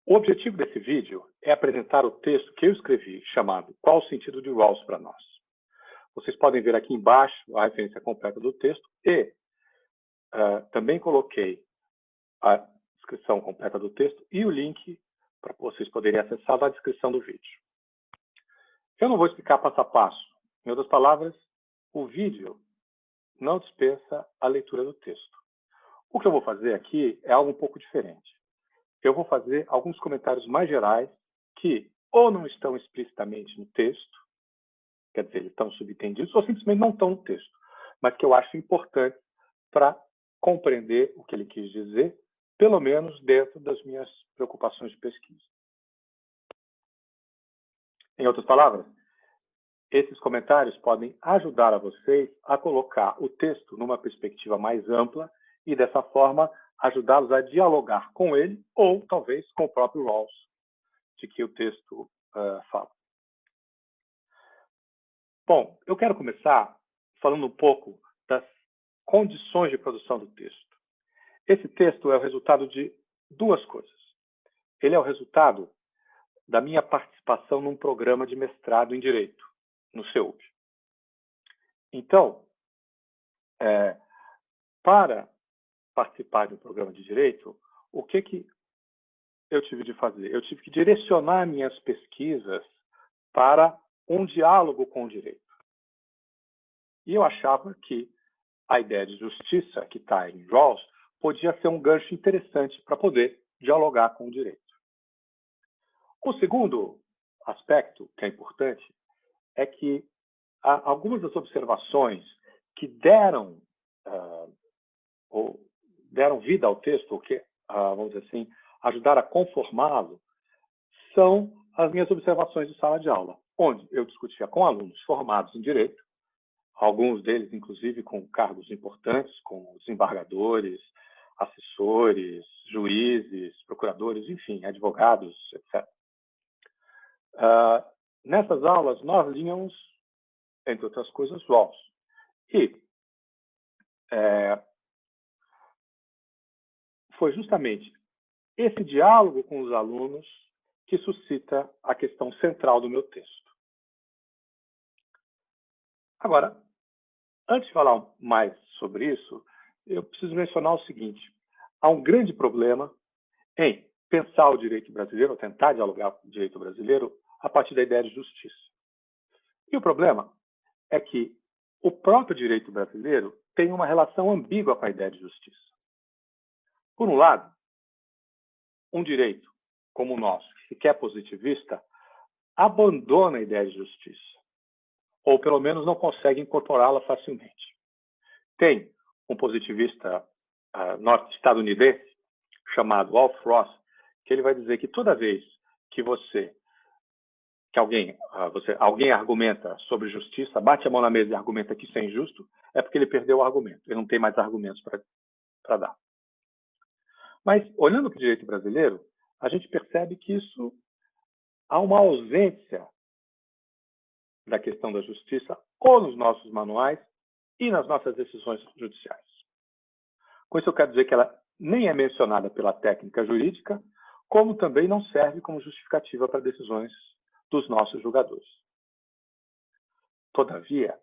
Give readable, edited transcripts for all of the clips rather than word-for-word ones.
O objetivo desse vídeo é apresentar o texto que eu escrevi, chamado Qual o sentido de Rawls para nós? Vocês podem ver aqui embaixo a referência completa do texto e também coloquei a descrição completa do texto e o link para vocês poderem acessar na descrição do vídeo. Eu não vou explicar passo a passo. Em outras palavras, o vídeo não dispensa a leitura do texto. O que eu vou fazer aqui é algo um pouco diferente. Eu vou fazer alguns comentários mais gerais que ou não estão explicitamente no texto, quer dizer, eles estão subentendidos, ou simplesmente não estão no texto, mas que eu acho importante para compreender o que ele quis dizer, pelo menos dentro das minhas preocupações de pesquisa. Em outras palavras, esses comentários podem ajudar a vocês a colocar o texto numa perspectiva mais ampla e, dessa forma, ajudá-los a dialogar com ele ou, talvez, com o próprio Rawls, de que o texto fala. Bom, eu quero começar falando um pouco das condições de produção do texto. Esse texto é o resultado de duas coisas. Ele é o resultado da minha participação num programa de mestrado em Direito, no CEUB. Então, para participar de um programa de Direito, o que eu tive de fazer? Eu tive que direcionar minhas pesquisas para um diálogo com o direito. E eu achava que a ideia de justiça que está em Rawls podia ser um gancho interessante para poder dialogar com o direito. O segundo aspecto que é importante é que algumas das observações que deram vida ao texto, ou que, vamos dizer assim, ajudaram a conformá-lo, são as minhas observações de sala de aula, onde eu discutia com alunos formados em direito, alguns deles, inclusive, com cargos importantes, como desembargadores, assessores, juízes, procuradores, enfim, advogados, etc. Nessas aulas, nós líamos, entre outras coisas, Rawls. E foi justamente esse diálogo com os alunos que suscita a questão central do meu texto. Agora, antes de falar mais sobre isso, eu preciso mencionar o seguinte. Há um grande problema em pensar o direito brasileiro, ou tentar dialogar com o direito brasileiro, a partir da ideia de justiça. E o problema é que o próprio direito brasileiro tem uma relação ambígua com a ideia de justiça. Por um lado, um direito como o nosso, que se quer positivista, abandona a ideia de justiça, ou pelo menos não consegue incorporá-la facilmente. Tem um positivista norte-estadunidense chamado Alf Ross, que ele vai dizer que toda vez que alguém argumenta sobre justiça, bate a mão na mesa e argumenta que isso é injusto, é porque ele perdeu o argumento, ele não tem mais argumentos para dar. Mas, olhando para o direito brasileiro, a gente percebe que há uma ausência da questão da justiça ou nos nossos manuais e nas nossas decisões judiciais. Com isso eu quero dizer que ela nem é mencionada pela técnica jurídica, como também não serve como justificativa para decisões dos nossos julgadores. Todavia,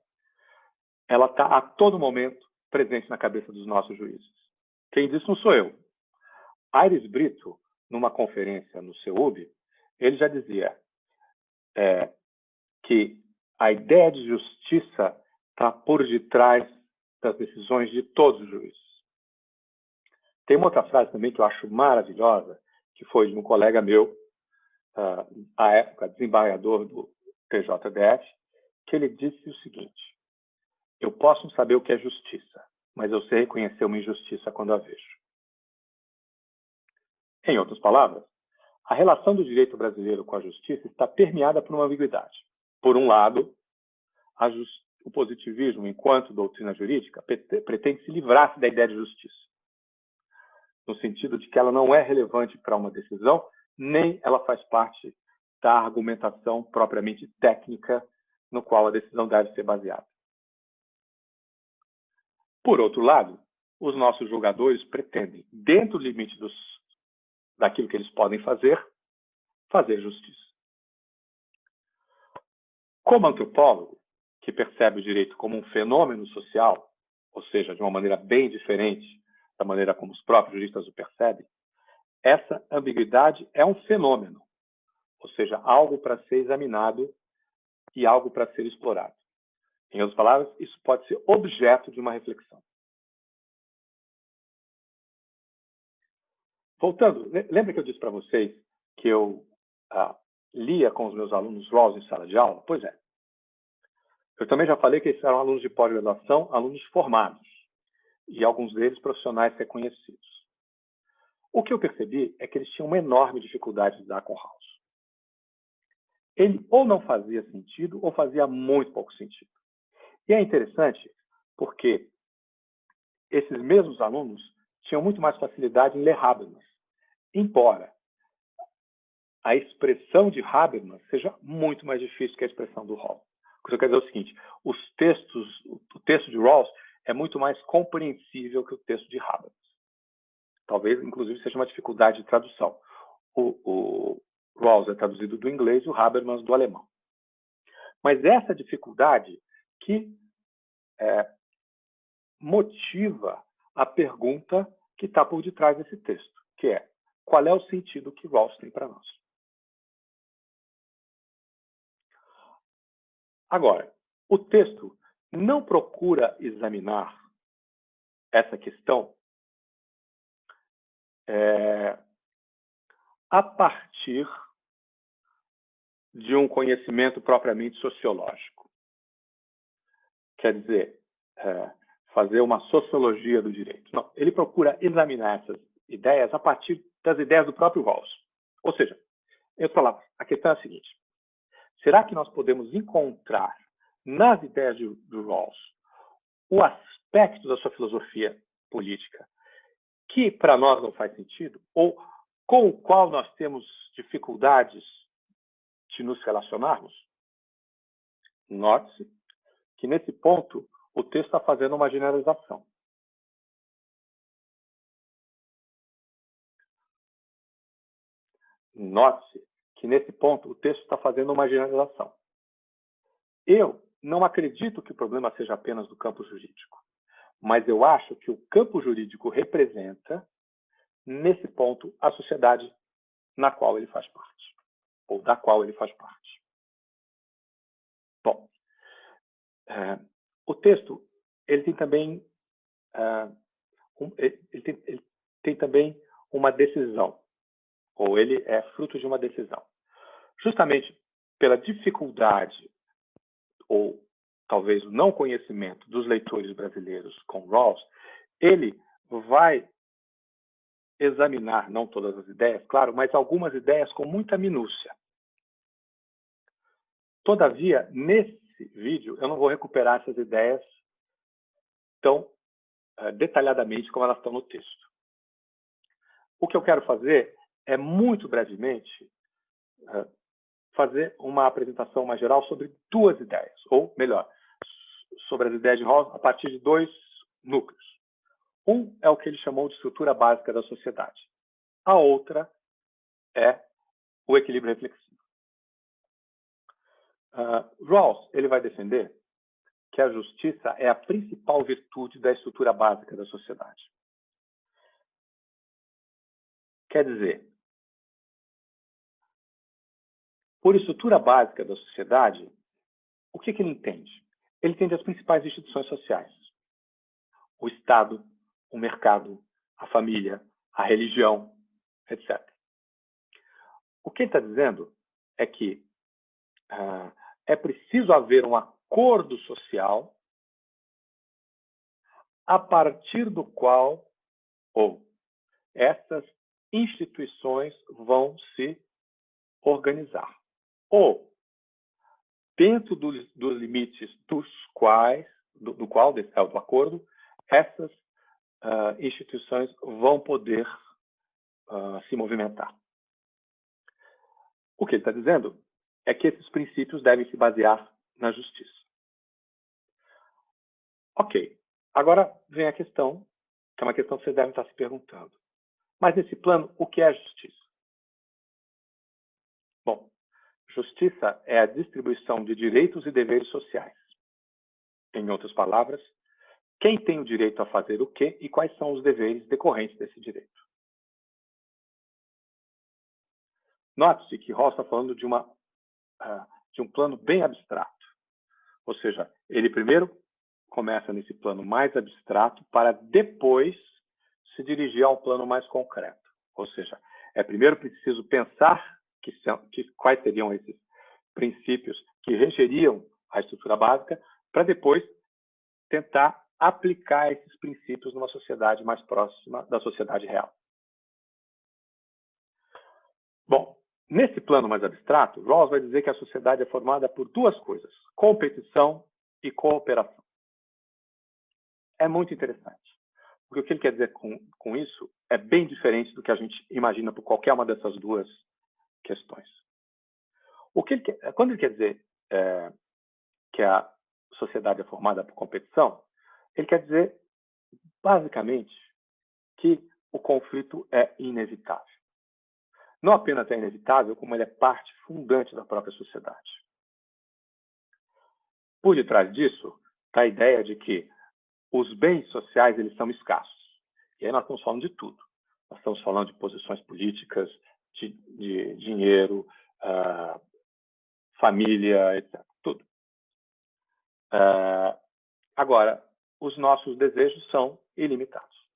ela está a todo momento presente na cabeça dos nossos juízes. Quem diz não sou eu. Aires Brito, numa conferência no CEUB, ele já dizia que a ideia de justiça está por detrás das decisões de todos os juízes. Tem uma outra frase também que eu acho maravilhosa, que foi de um colega meu, à época desembargador do TJDF, que ele disse o seguinte: eu posso não saber o que é justiça, mas eu sei reconhecer uma injustiça quando a vejo. Em outras palavras, a relação do direito brasileiro com a justiça está permeada por uma ambiguidade. Por um lado, o positivismo, enquanto doutrina jurídica, pretende se livrar-se da ideia de justiça, no sentido de que ela não é relevante para uma decisão, nem ela faz parte da argumentação propriamente técnica no qual a decisão deve ser baseada. Por outro lado, os nossos julgadores pretendem, dentro do limite daquilo que eles podem fazer, fazer justiça. Como antropólogo, que percebe o direito como um fenômeno social, ou seja, de uma maneira bem diferente da maneira como os próprios juristas o percebem, essa ambiguidade é um fenômeno, ou seja, algo para ser examinado e algo para ser explorado. Em outras palavras, isso pode ser objeto de uma reflexão. Voltando, lembra que eu disse para vocês que eu lia com os meus alunos Rawls em sala de aula? Pois é. Eu também já falei que eles eram alunos de pós-graduação, alunos formados, e alguns deles profissionais reconhecidos. O que eu percebi é que eles tinham uma enorme dificuldade de dar com Rawls. Ele ou não fazia sentido ou fazia muito pouco sentido. E é interessante porque esses mesmos alunos tinham muito mais facilidade em ler Habermas, embora a expressão de Habermas seja muito mais difícil que a expressão do Rawls. O que eu quero dizer é o seguinte: o texto de Rawls é muito mais compreensível que o texto de Habermas. Talvez, inclusive, seja uma dificuldade de tradução. O Rawls é traduzido do inglês e o Habermas do alemão. Mas essa dificuldade que motiva a pergunta que está por detrás desse texto, que é: qual é o sentido que Rawls tem para nós? Agora, o texto não procura examinar essa questão a partir de um conhecimento propriamente sociológico. Quer dizer, fazer uma sociologia do direito. Não, ele procura examinar essas ideias a partir das ideias do próprio Rawls. Ou seja, eu falava, a questão é a seguinte: será que nós podemos encontrar nas ideias do Rawls o aspecto da sua filosofia política que para nós não faz sentido, ou com o qual nós temos dificuldades de nos relacionarmos? Note-se que, nesse ponto, o texto está fazendo uma generalização. Note-se que, nesse ponto, o texto está fazendo uma generalização. Eu não acredito que o problema seja apenas do campo jurídico, mas eu acho que o campo jurídico representa, nesse ponto, a sociedade na qual ele faz parte, ou da qual ele faz parte. Bom, o texto ele tem também ele tem também uma decisão, ou ele é fruto de uma decisão. Justamente pela dificuldade ou talvez o não conhecimento dos leitores brasileiros com Rawls, ele vai examinar, não todas as ideias, claro, mas algumas ideias com muita minúcia. Todavia, nesse vídeo, eu não vou recuperar essas ideias tão detalhadamente como elas estão no texto. O que eu quero fazer é, muito brevemente, fazer uma apresentação mais geral sobre duas ideias, ou melhor, sobre as ideias de Rawls a partir de dois núcleos. Um é o que ele chamou de estrutura básica da sociedade. A outra é o equilíbrio reflexivo. Rawls ele vai defender que a justiça é a principal virtude da estrutura básica da sociedade. Quer dizer, por estrutura básica da sociedade, o que ele entende? Ele entende as principais instituições sociais: o Estado, o mercado, a família, a religião, etc. O que ele está dizendo é que é preciso haver um acordo social a partir do qual essas instituições vão se organizar. Ou, dentro dos limites do acordo, essas instituições vão poder se movimentar. O que ele está dizendo é que esses princípios devem se basear na justiça. Ok, agora vem a questão, que é uma questão que vocês devem estar se perguntando. Mas nesse plano, o que é justiça? Bom, justiça é a distribuição de direitos e deveres sociais. Em outras palavras, quem tem o direito a fazer o quê e quais são os deveres decorrentes desse direito. Note-se que Rawls está falando de um plano bem abstrato. Ou seja, ele primeiro começa nesse plano mais abstrato para depois se dirigir a um plano mais concreto. Ou seja, é primeiro preciso pensar quais seriam esses princípios que regeriam a estrutura básica, para depois tentar aplicar esses princípios numa sociedade mais próxima da sociedade real. Bom, nesse plano mais abstrato, Rawls vai dizer que a sociedade é formada por duas coisas: competição e cooperação. É muito interessante, porque o que ele quer dizer com isso é bem diferente do que a gente imagina por qualquer uma dessas duas questões. Quando ele quer dizer que a sociedade é formada por competição, ele quer dizer, basicamente, que o conflito é inevitável. Não apenas é inevitável, como ele é parte fundante da própria sociedade. Por detrás disso, está a ideia de que os bens sociais eles são escassos. E aí nós estamos falando de tudo. Nós estamos falando de posições políticas, de dinheiro, família, etc. Tudo. Agora, os nossos desejos são ilimitados.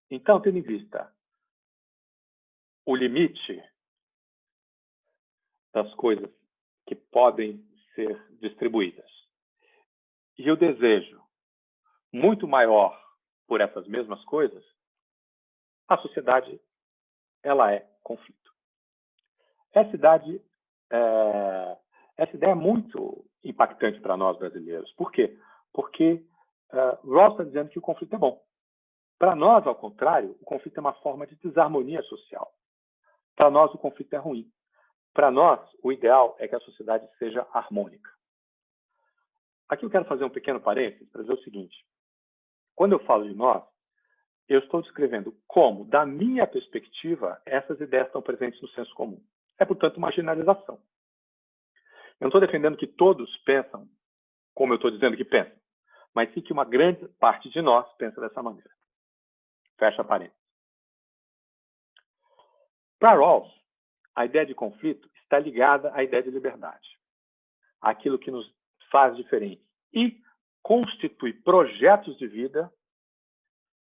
Então, tendo em vista o limite das coisas que podem ser distribuídas e o desejo muito maior por essas mesmas coisas, a sociedade ela é conflito. Essa ideia é muito impactante para nós brasileiros. Por quê? Porque Rawls está dizendo que o conflito é bom. Para nós, ao contrário, o conflito é uma forma de desarmonia social. Para nós, o conflito é ruim. Para nós, o ideal é que a sociedade seja harmônica. Aqui eu quero fazer um pequeno parênteses para dizer o seguinte. Quando eu falo de nós, eu estou descrevendo como, da minha perspectiva, essas ideias estão presentes no senso comum. É, portanto, uma generalização. Eu não estou defendendo que todos pensam como eu estou dizendo que pensam, mas sim que uma grande parte de nós pensa dessa maneira. Fecha parênteses. Para Rawls, a ideia de conflito está ligada à ideia de liberdade, aquilo que nos faz diferentes, e constitui projetos de vida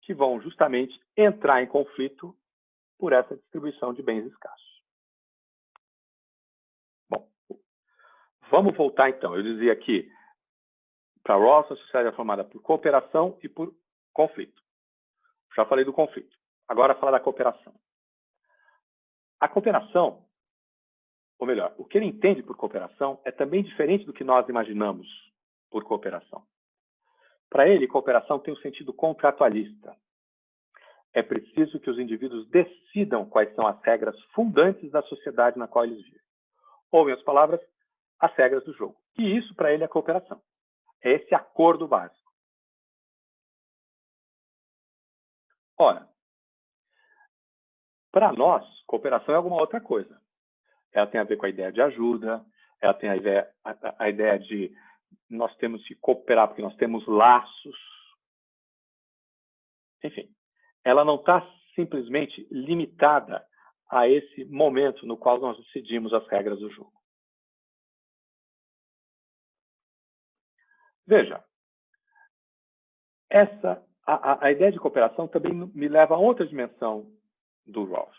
que vão justamente entrar em conflito por essa distribuição de bens escassos. Bom, vamos voltar então. Eu dizia que, para Rawls, a sociedade é formada por cooperação e por conflito. Já falei do conflito. Agora, falar da cooperação. A cooperação, ou melhor, o que ele entende por cooperação é também diferente do que nós imaginamos por cooperação. Para ele, cooperação tem um sentido contratualista. É preciso que os indivíduos decidam quais são as regras fundantes da sociedade na qual eles vivem. Ou, em outras palavras, as regras do jogo. E isso, para ele, é cooperação. É esse acordo básico. Ora, para nós, cooperação é alguma outra coisa. Ela tem a ver com a ideia de ajuda, ela tem a ideia de nós temos que cooperar porque nós temos laços. Enfim, ela não está simplesmente limitada a esse momento no qual nós decidimos as regras do jogo. Veja, a ideia de cooperação também me leva a outra dimensão do Rawls,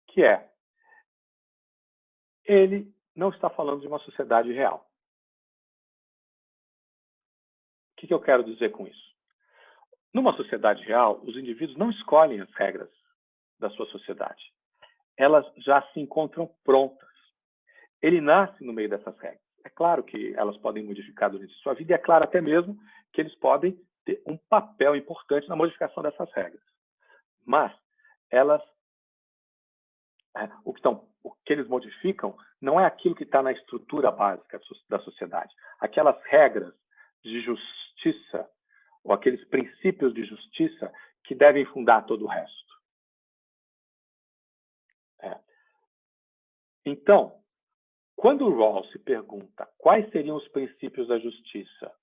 que é, ele não está falando de uma sociedade real. O que eu quero dizer com isso? Numa sociedade real, os indivíduos não escolhem as regras da sua sociedade. Elas já se encontram prontas. Ele nasce no meio dessas regras. É claro que elas podem modificar durante a sua vida e é claro até mesmo que eles podem ter um papel importante na modificação dessas regras. Mas o que eles modificam não é aquilo que está na estrutura básica da sociedade. Aquelas regras de justiça ou aqueles princípios de justiça que devem fundar todo o resto. Então, quando o Rawls se pergunta quais seriam os princípios da justiça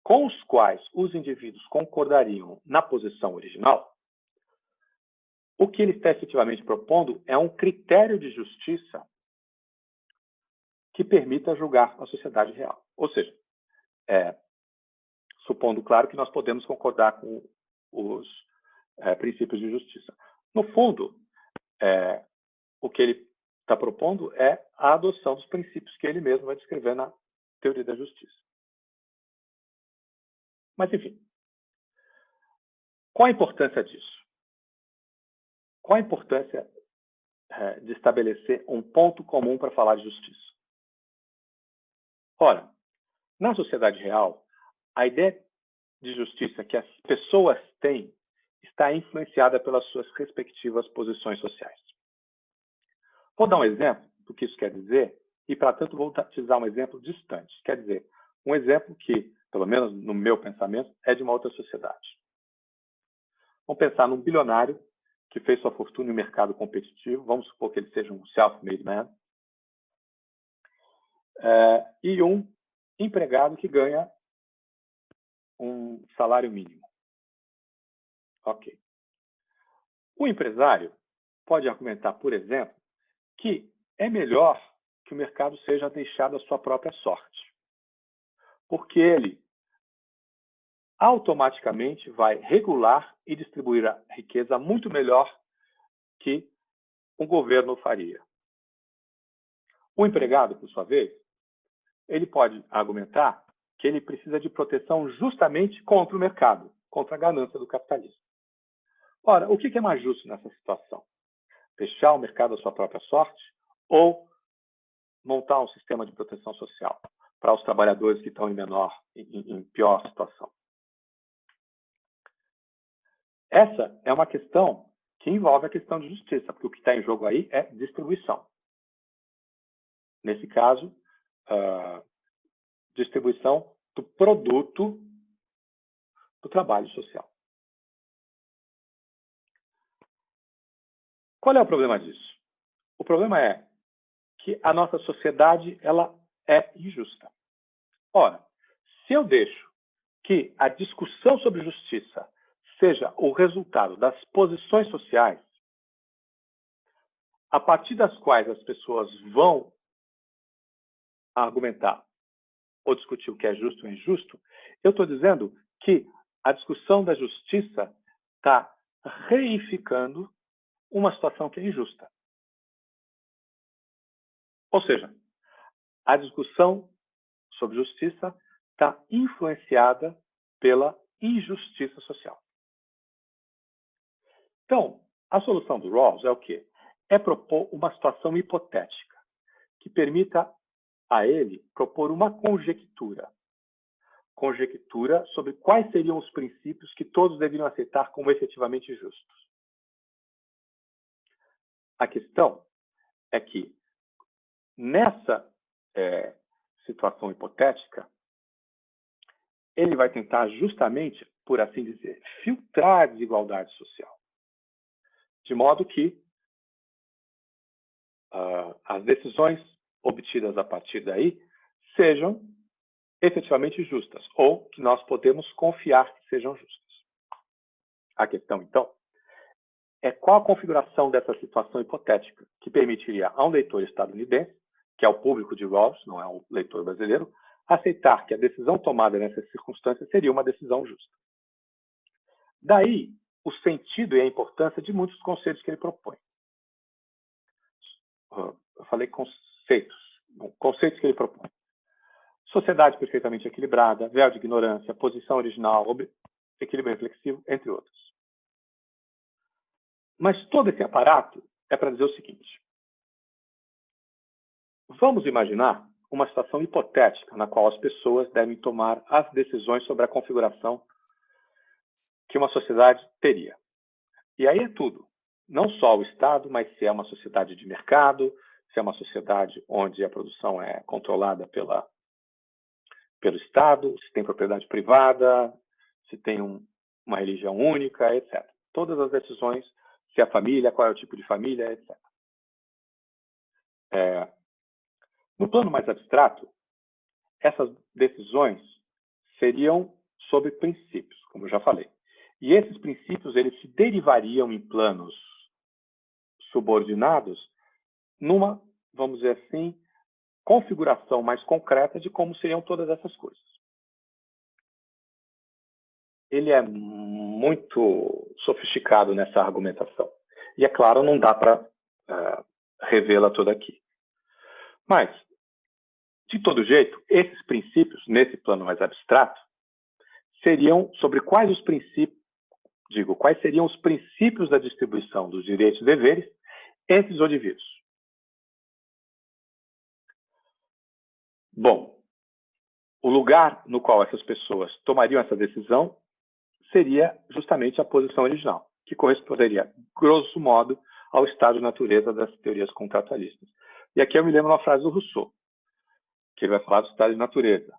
com os quais os indivíduos concordariam na posição original, o que ele está efetivamente propondo é um critério de justiça que permita julgar a sociedade real. Ou seja, supondo, claro, que nós podemos concordar com os princípios de justiça. No fundo, o que ele está propondo é a adoção dos princípios que ele mesmo vai descrever na teoria da justiça. Mas, enfim, qual a importância disso? Qual a importância de estabelecer um ponto comum para falar de justiça? Ora, na sociedade real, a ideia de justiça que as pessoas têm está influenciada pelas suas respectivas posições sociais. Vou dar um exemplo do que isso quer dizer, e, para tanto, vou utilizar um exemplo distante. Quer dizer, um exemplo que, pelo menos no meu pensamento, é de uma outra sociedade. Vamos pensar num bilionário que fez sua fortuna em um mercado competitivo, vamos supor que ele seja um self-made man, e um empregado que ganha um salário mínimo. Ok. O empresário pode argumentar, por exemplo, que é melhor que o mercado seja deixado à sua própria sorte, porque ele automaticamente vai regular e distribuir a riqueza muito melhor que o governo faria. O empregado, por sua vez, ele pode argumentar que ele precisa de proteção justamente contra o mercado, contra a ganância do capitalismo. Ora, o que é mais justo nessa situação? Deixar o mercado à sua própria sorte ou montar um sistema de proteção social para os trabalhadores que estão em pior situação? Essa é uma questão que envolve a questão de justiça, porque o que está em jogo aí é distribuição. Nesse caso, distribuição do produto do trabalho social. Qual é o problema disso? O problema é que a nossa sociedade ela é injusta. Ora, se eu deixo que a discussão sobre justiça seja o resultado das posições sociais, a partir das quais as pessoas vão argumentar ou discutir o que é justo ou injusto, eu estou dizendo que a discussão da justiça está reificando uma situação que é injusta. Ou seja, a discussão sobre justiça está influenciada pela injustiça social. Então, a solução do Rawls é o quê? É propor uma situação hipotética que permita a ele propor uma conjectura sobre quais seriam os princípios que todos deveriam aceitar como efetivamente justos. A questão é que, nessa situação hipotética, ele vai tentar justamente, por assim dizer, filtrar a desigualdade social, de modo que as decisões obtidas a partir daí sejam efetivamente justas, ou que nós podemos confiar que sejam justas. A questão, então, é qual a configuração dessa situação hipotética que permitiria a um leitor estadunidense, que é o público de Rawls, não é um leitor brasileiro, aceitar que a decisão tomada nessas circunstâncias seria uma decisão justa. Daí o sentido e a importância de muitos conceitos que ele propõe. Eu falei conceitos. Conceitos que ele propõe. Sociedade perfeitamente equilibrada, véu de ignorância, posição original, equilíbrio reflexivo, entre outros. Mas todo esse aparato é para dizer o seguinte. Vamos imaginar uma situação hipotética na qual as pessoas devem tomar as decisões sobre a configuração que uma sociedade teria. E aí é tudo. Não só o Estado, mas se é uma sociedade de mercado, se é uma sociedade onde a produção é controlada pelo Estado, se tem propriedade privada, se tem uma religião única, etc. Todas as decisões, se é a família, qual é o tipo de família, etc. No plano mais abstrato, essas decisões seriam sobre princípios, como eu já falei. E esses princípios eles se derivariam em planos subordinados numa, vamos dizer assim, configuração mais concreta de como seriam todas essas coisas. Ele é muito sofisticado nessa argumentação. E, é claro, não dá para revê-la toda aqui. Mas, de todo jeito, esses princípios, nesse plano mais abstrato, seriam sobre quais os princípios, quais seriam os princípios da distribuição dos direitos e deveres entre os indivíduos. Bom, o lugar no qual essas pessoas tomariam essa decisão seria justamente a posição original, que corresponderia, grosso modo, ao estado de natureza das teorias contratualistas. E aqui eu me lembro uma frase do Rousseau, que ele vai falar do estado de natureza,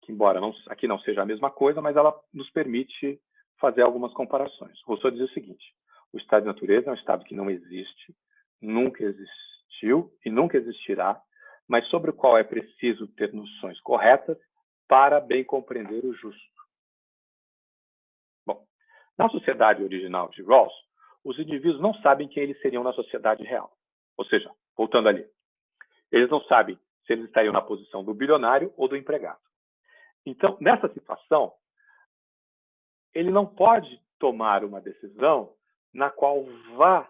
que embora aqui não seja a mesma coisa, mas ela nos permite fazer algumas comparações. Rousseau diz o seguinte: o estado de natureza é um estado que não existe, nunca existiu e nunca existirá, mas sobre o qual é preciso ter noções corretas para bem compreender o justo. Bom, na sociedade original de Rawls, os indivíduos não sabem quem eles seriam na sociedade real. Ou seja, voltando ali, eles não sabem se eles estariam na posição do bilionário ou do empregado. Então, nessa situação, ele não pode tomar uma decisão na qual vá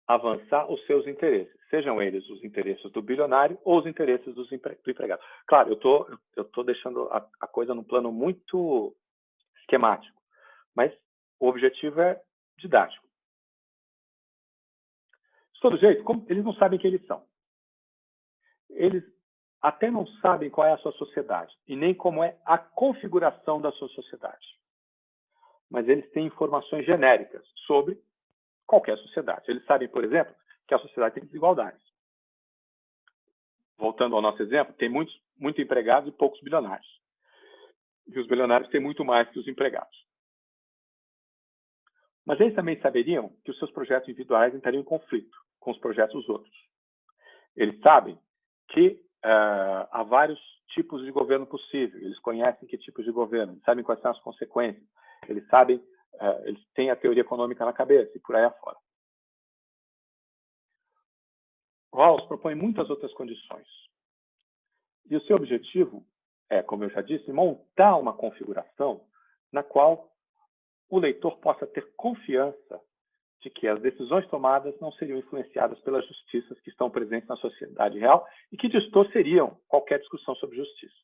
avançar os seus interesses, sejam eles os interesses do bilionário ou os interesses do empregado. Claro, eu estou deixando a coisa num plano muito esquemático, mas o objetivo é didático. De todo jeito, eles não sabem quem eles são. Eles até não sabem qual é a sua sociedade e nem como é a configuração da sua sociedade. Mas eles têm informações genéricas sobre qualquer sociedade. Eles sabem, por exemplo, que a sociedade tem desigualdades. Voltando ao nosso exemplo, tem muito empregados e poucos bilionários. E os bilionários têm muito mais que os empregados. Mas eles também saberiam que os seus projetos individuais entrariam em conflito com os projetos dos outros. Eles sabem que há vários tipos de governo possível. Eles conhecem que tipos de governo, eles sabem quais são as consequências. Eles sabem, eles têm a teoria econômica na cabeça e por aí afora. Rawls propõe muitas outras condições. E o seu objetivo é, como eu já disse, montar uma configuração na qual o leitor possa ter confiança de que as decisões tomadas não seriam influenciadas pelas justiças que estão presentes na sociedade real e que distorceriam qualquer discussão sobre justiça.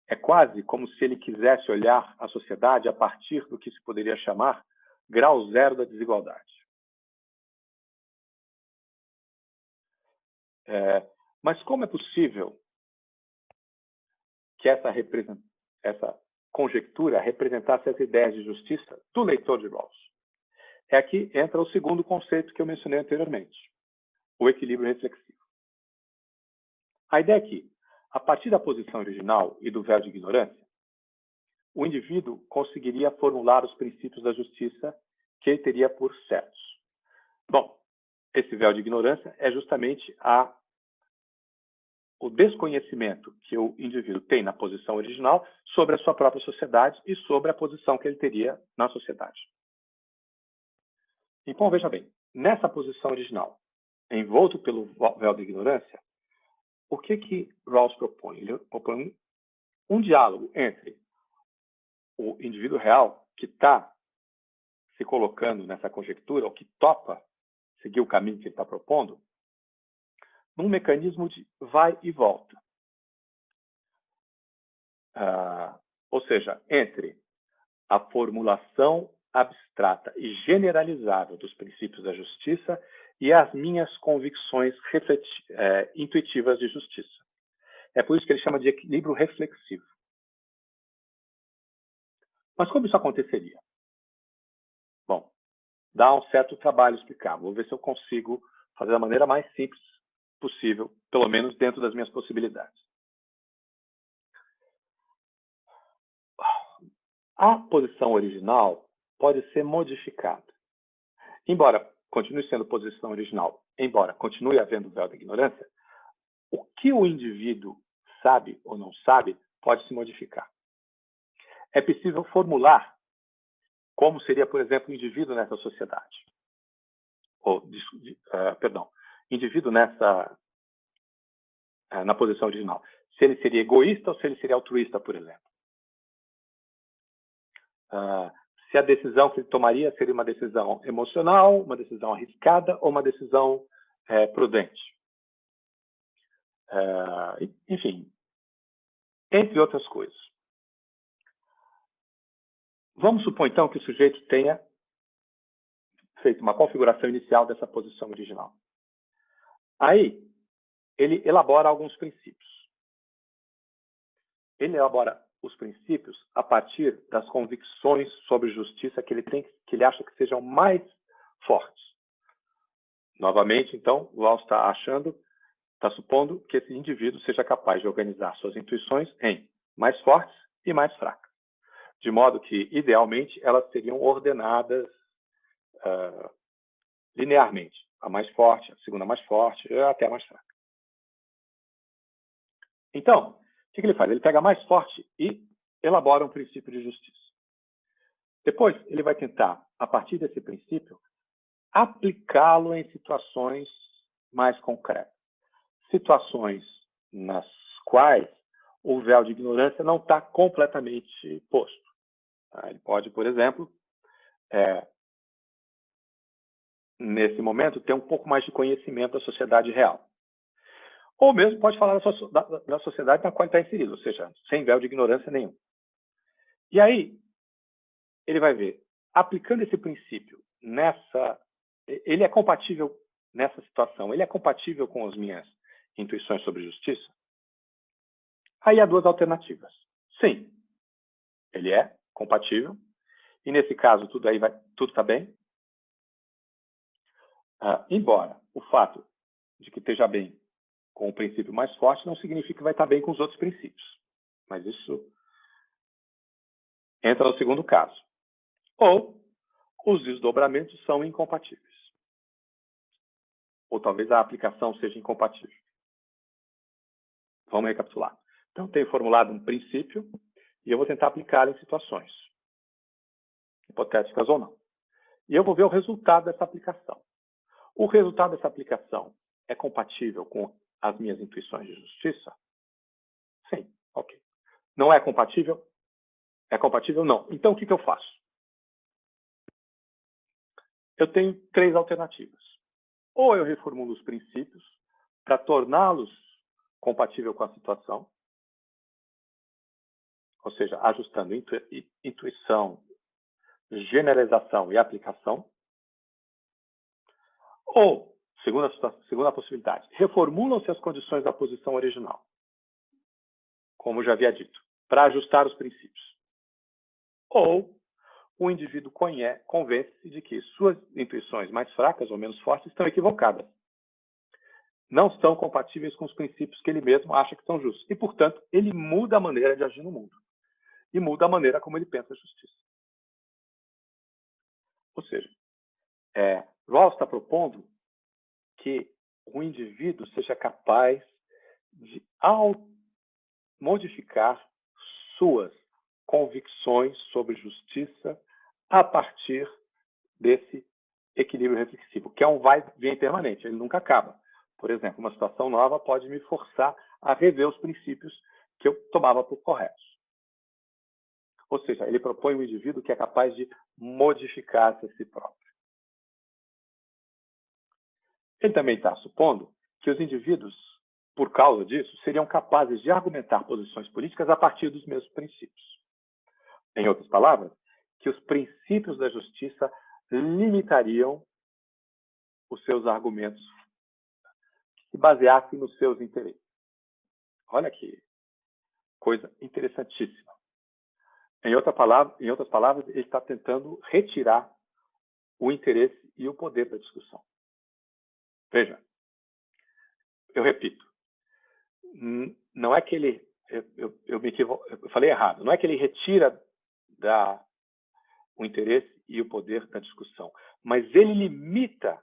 É quase como se ele quisesse olhar a sociedade a partir do que se poderia chamar grau zero da desigualdade. Mas como é possível que essa conjectura representasse as ideias de justiça do leitor de Rawls? Aqui entra o segundo conceito que eu mencionei anteriormente, o equilíbrio reflexivo. A ideia é que, a partir da posição original e do véu de ignorância, o indivíduo conseguiria formular os princípios da justiça que ele teria por certos. Bom, esse véu de ignorância é justamente o desconhecimento que o indivíduo tem na posição original sobre a sua própria sociedade e sobre a posição que ele teria na sociedade. Então, veja bem, nessa posição original, envolto pelo véu da ignorância, o que Rawls propõe? Ele propõe um diálogo entre o indivíduo real que está se colocando nessa conjectura, ou que topa seguir o caminho que ele está propondo, num mecanismo de vai e volta. Ou seja, entre a formulação abstrata e generalizável dos princípios da justiça e as minhas convicções intuitivas de justiça. É por isso que ele chama de equilíbrio reflexivo. Mas como isso aconteceria? Bom, dá um certo trabalho explicar. Vou ver se eu consigo fazer da maneira mais simples possível, pelo menos dentro das minhas possibilidades. A posição original pode ser modificada. embora continue sendo posição original, embora continue havendo véu da ignorância, o que o indivíduo sabe ou não sabe pode se modificar. É possível formular como seria, por exemplo, o indivíduo nessa sociedade. Indivíduo na posição original. Se ele seria egoísta ou se ele seria altruísta, por exemplo. Se a decisão que ele tomaria seria uma decisão emocional, uma decisão arriscada ou uma decisão prudente. Enfim, entre outras coisas. Vamos supor, então, que o sujeito tenha feito uma configuração inicial dessa posição original. Aí, ele elabora alguns princípios. Ele elabora os princípios a partir das convicções sobre justiça que ele tem, que ele acha que sejam mais fortes. Novamente, então, o Rawls está supondo que esse indivíduo seja capaz de organizar suas intuições em mais fortes e mais fracas, de modo que, idealmente, elas seriam ordenadas linearmente. A mais forte, a segunda mais forte, até a mais fraca. Então, o que ele faz? Ele pega a mais forte e elabora um princípio de justiça. Depois, ele vai tentar, a partir desse princípio, aplicá-lo em situações mais concretas. Situações nas quais o véu de ignorância não está completamente posto. Ele pode, por exemplo, nesse momento, ter um pouco mais de conhecimento da sociedade real. Ou mesmo pode falar da sociedade na qual ele está inserido, ou seja, sem véu de ignorância nenhum. E aí, ele vai ver, aplicando esse princípio ele é compatível nessa situação, ele é compatível com as minhas intuições sobre justiça? Aí há duas alternativas. Sim, ele é compatível, e nesse caso tudo está bem. Embora o fato de que esteja bem com o princípio mais forte não significa que vai estar bem com os outros princípios. Mas isso entra no segundo caso. Ou os desdobramentos são incompatíveis. Ou talvez a aplicação seja incompatível. Vamos recapitular. Então, tenho formulado um princípio e eu vou tentar aplicá-lo em situações, hipotéticas ou não. E eu vou ver o resultado dessa aplicação. O resultado dessa aplicação é compatível com as minhas intuições de justiça? Sim, ok. Não é compatível? É compatível? Não. Então, o que eu faço? Eu tenho três alternativas. Ou eu reformulo os princípios para torná-los compatível com a situação, ou seja, ajustando intuição, generalização e aplicação. Ou, segunda possibilidade, reformulam-se as condições da posição original, como já havia dito, para ajustar os princípios. Ou o indivíduo convence-se de que suas intuições mais fracas ou menos fortes estão equivocadas. Não estão compatíveis com os princípios que ele mesmo acha que são justos. E, portanto, ele muda a maneira de agir no mundo. E muda a maneira como ele pensa a justiça. Ou seja, Rawls está propondo que o indivíduo seja capaz de modificar suas convicções sobre justiça a partir desse equilíbrio reflexivo, que é um vai-vem permanente, ele nunca acaba. Por exemplo, uma situação nova pode me forçar a rever os princípios que eu tomava por corretos. Ou seja, ele propõe um indivíduo que é capaz de modificar-se a si próprio. Ele também está supondo que os indivíduos, por causa disso, seriam capazes de argumentar posições políticas a partir dos mesmos princípios. Em outras palavras, que os princípios da justiça limitariam os seus argumentos, que se baseassem nos seus interesses. Olha que coisa interessantíssima. Em outras palavras, ele está tentando retirar o interesse e o poder da discussão. Veja, eu repito, não é que ele, eu falei errado, não é que ele retira o interesse e o poder da discussão, mas ele limita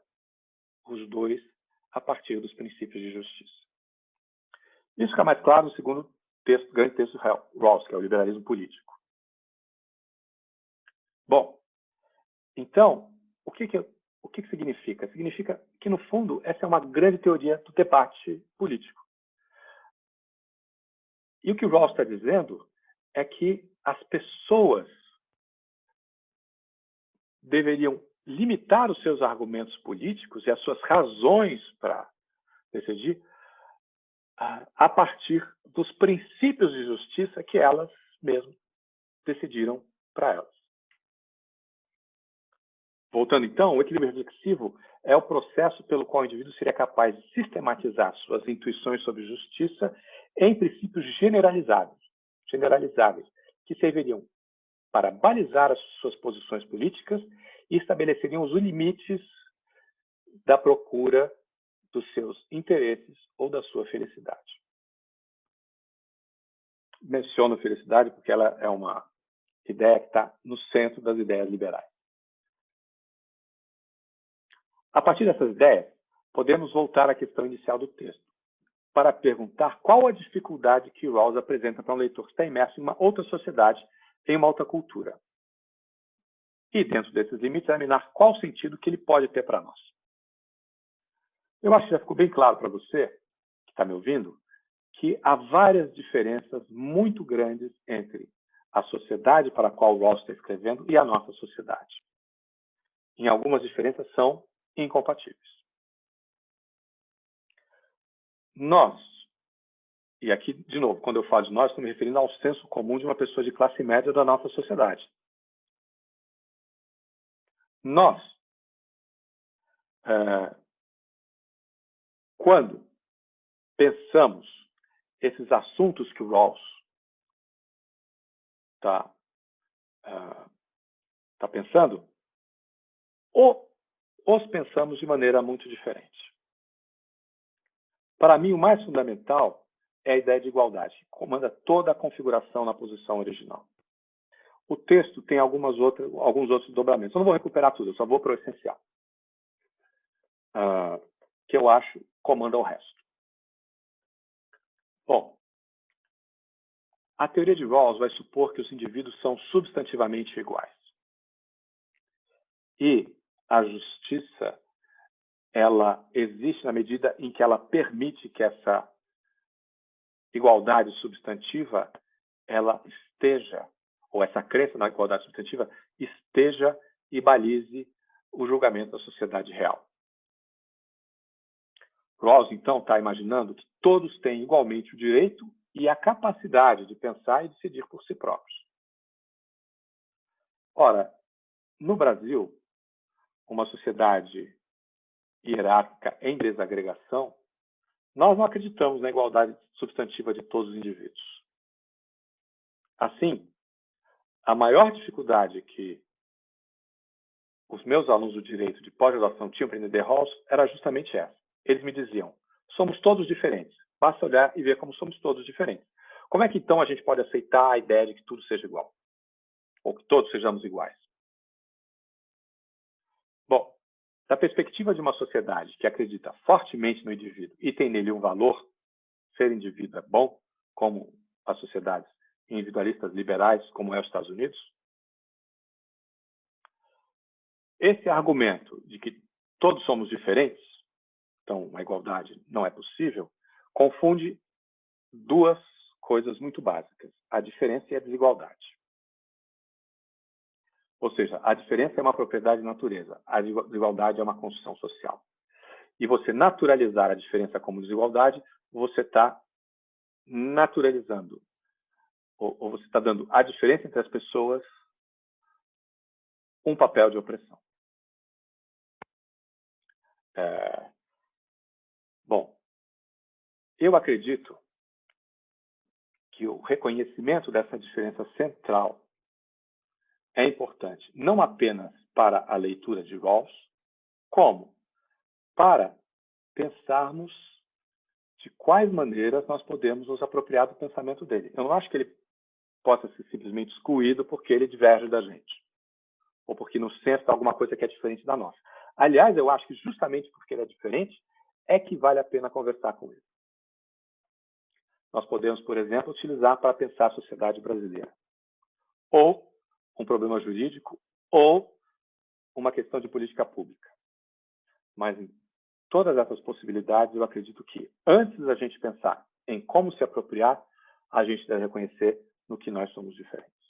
os dois a partir dos princípios de justiça. Isso fica mais claro no segundo texto, grande texto de Rawls, que é o liberalismo político. Bom, então, o que significa? Significa que, no fundo, essa é uma grande teoria do debate político. E o que o Rawls está dizendo é que as pessoas deveriam limitar os seus argumentos políticos e as suas razões para decidir a partir dos princípios de justiça que elas mesmas decidiram para elas. Voltando então, o equilíbrio reflexivo é o processo pelo qual o indivíduo seria capaz de sistematizar suas intuições sobre justiça em princípios generalizáveis, que serviriam para balizar as suas posições políticas e estabeleceriam os limites da procura dos seus interesses ou da sua felicidade. Menciono felicidade porque ela é uma ideia que está no centro das ideias liberais. A partir dessas ideias, podemos voltar à questão inicial do texto, para perguntar qual a dificuldade que Rawls apresenta para um leitor que está imerso em uma outra sociedade, em uma outra cultura. E, dentro desses limites, examinar qual o sentido que ele pode ter para nós. Eu acho que já ficou bem claro para você, que está me ouvindo, que há várias diferenças muito grandes entre a sociedade para a qual Rawls está escrevendo e a nossa sociedade. Em algumas diferenças são incompatíveis. Nós, e aqui, de novo, quando eu falo de nós, estou me referindo ao senso comum de uma pessoa de classe média da nossa sociedade. Nós, quando pensamos esses assuntos que o Rawls está pensando, os pensamos de maneira muito diferente. Para mim, o mais fundamental é a ideia de igualdade, que comanda toda a configuração na posição original. O texto tem alguns outros dobramentos. Eu não vou recuperar tudo, eu só vou para o essencial, que eu acho comanda o resto. Bom, a teoria de Rawls vai supor que os indivíduos são substantivamente iguais. E a justiça, ela existe na medida em que ela permite que essa igualdade substantiva, ela esteja, ou essa crença na igualdade substantiva, esteja e balize o julgamento da sociedade real. Rawls, então, está imaginando que todos têm igualmente o direito e a capacidade de pensar e decidir por si próprios. Ora, no Brasil, uma sociedade hierárquica em desagregação, nós não acreditamos na igualdade substantiva de todos os indivíduos. Assim, a maior dificuldade que os meus alunos do direito de pós-graduação tinham para entender Rawls era justamente essa. Eles me diziam, somos todos diferentes. Basta olhar e ver como somos todos diferentes. Como é que, então, a gente pode aceitar a ideia de que tudo seja igual? Ou que todos sejamos iguais? Bom, da perspectiva de uma sociedade que acredita fortemente no indivíduo e tem nele um valor, ser indivíduo é bom, como as sociedades individualistas liberais, como é os Estados Unidos, esse argumento de que todos somos diferentes, então a igualdade não é possível, confunde duas coisas muito básicas, a diferença e a desigualdade. Ou seja, a diferença é uma propriedade de natureza, a desigualdade é uma construção social. E você naturalizar a diferença como desigualdade, você está naturalizando, ou você está dando à diferença entre as pessoas um papel de opressão. Bom, eu acredito que o reconhecimento dessa diferença central é importante, não apenas para a leitura de Rawls, como para pensarmos de quais maneiras nós podemos nos apropriar do pensamento dele. Eu não acho que ele possa ser simplesmente excluído porque ele diverge da gente. ou porque no senso está alguma coisa que é diferente da nossa. Aliás, eu acho que justamente porque ele é diferente, é que vale a pena conversar com ele. Nós podemos, por exemplo, utilizar para pensar a sociedade brasileira. Ou um problema jurídico, ou uma questão de política pública. Mas em todas essas possibilidades, eu acredito que, antes da gente pensar em como se apropriar, a gente deve reconhecer no que nós somos diferentes.